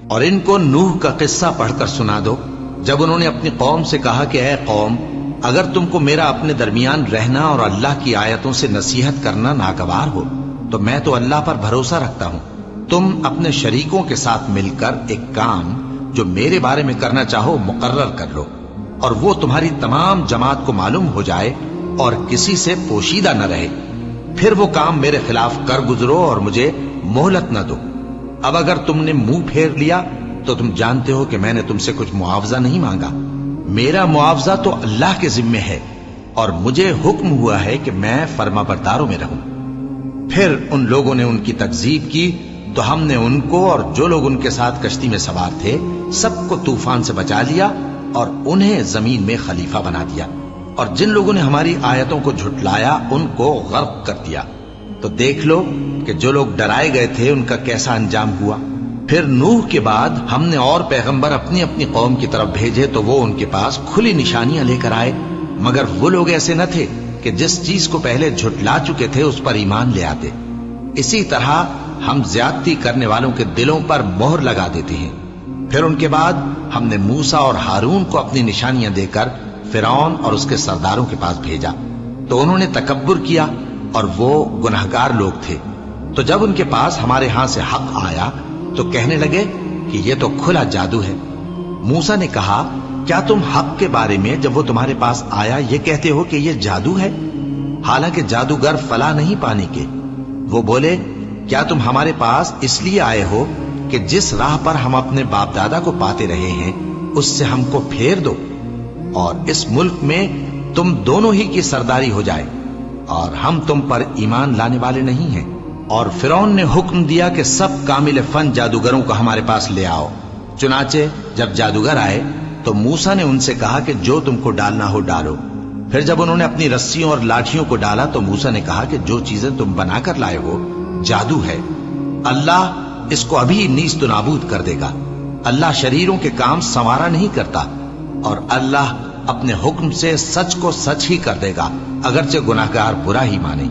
اور ان کو نوح کا قصہ پڑھ کر سنا دو، جب انہوں نے اپنی قوم سے کہا کہ اے قوم، اگر تم کو میرا اپنے درمیان رہنا اور اللہ کی آیتوں سے نصیحت کرنا ناگوار ہو تو میں تو اللہ پر بھروسہ رکھتا ہوں، تم اپنے شریکوں کے ساتھ مل کر ایک کام جو میرے بارے میں کرنا چاہو مقرر کر لو، اور وہ تمہاری تمام جماعت کو معلوم ہو جائے اور کسی سے پوشیدہ نہ رہے، پھر وہ کام میرے خلاف کر گزرو اور مجھے مہلت نہ دو۔ اب اگر تم نے منہ پھیر لیا تو تم جانتے ہو کہ میں نے تم سے کچھ معاوضہ نہیں مانگا، میرا معاوضہ تو اللہ کے ذمے ہے، اور مجھے حکم ہوا ہے کہ میں فرما برداروں میں رہوں۔ پھر ان لوگوں نے ان کی تکذیب کی تو ہم نے ان کو اور جو لوگ ان کے ساتھ کشتی میں سوار تھے سب کو طوفان سے بچا لیا اور انہیں زمین میں خلیفہ بنا دیا، اور جن لوگوں نے ہماری آیتوں کو جھٹلایا ان کو غرق کر دیا۔ تو دیکھ لو کہ جو لوگ ڈرائے گئے تھے ان کا کیسا انجام ہوا۔ پھر نوح کے بعد ہم نے اور پیغمبر اپنی اپنی قوم کی طرف بھیجے تو وہ ان کے پاس کھلی نشانیاں لے کر آئے، مگر وہ لوگ ایسے نہ تھے کہ جس چیز کو پہلے جھٹلا چکے تھے اس پر ایمان لے آتے۔ اسی طرح ہم زیادتی کرنے والوں کے دلوں پر مہر لگا دیتے ہیں۔ پھر ان کے بعد ہم نے موسیٰ اور ہارون کو اپنی نشانیاں دے کر فرعون اور اس کے سرداروں کے پاس بھیجا، تو انہوں نے تکبر کیا اور وہ گناہگار لوگ تھے۔ تو جب ان کے پاس ہمارے ہاں سے حق آیا تو کہنے لگے کہ یہ تو کھلا جادو ہے۔ موسیٰ نے کہا، کیا تم حق کے بارے میں جب وہ تمہارے پاس آیا یہ کہتے ہو کہ یہ جادو ہے، حالانکہ جادوگر فلاح نہیں پانے کے؟ وہ بولے، کیا تم ہمارے پاس اس لیے آئے ہو کہ جس راہ پر ہم اپنے باپ دادا کو پاتے رہے ہیں اس سے ہم کو پھیر دو، اور اس ملک میں تم دونوں ہی کی سرداری ہو جائے، اور ہم تم پر ایمان لانے والے نہیں ہیں؟ اور فرعون نے حکم دیا کہ سب کامل فن جادوگروں کو ہمارے پاس لے آؤ۔ چنانچہ جب جادوگر آئے تو موسیٰ نے ان سے کہا کہ جو تم کو ڈالنا ہو ڈالو۔ پھر جب انہوں نے اپنی رسیوں اور لاٹھیوں کو ڈالا تو موسیٰ نے کہا کہ جو چیزیں تم بنا کر لائے ہو جادو ہے، اللہ اس کو ابھی نیست و نابود کر دے گا۔ اللہ شریروں کے کام سنوارا نہیں کرتا، اور اللہ اپنے حکم سے سچ کو سچ ہی کر دے گا، اگرچہ گناہگار برا ہی مانے۔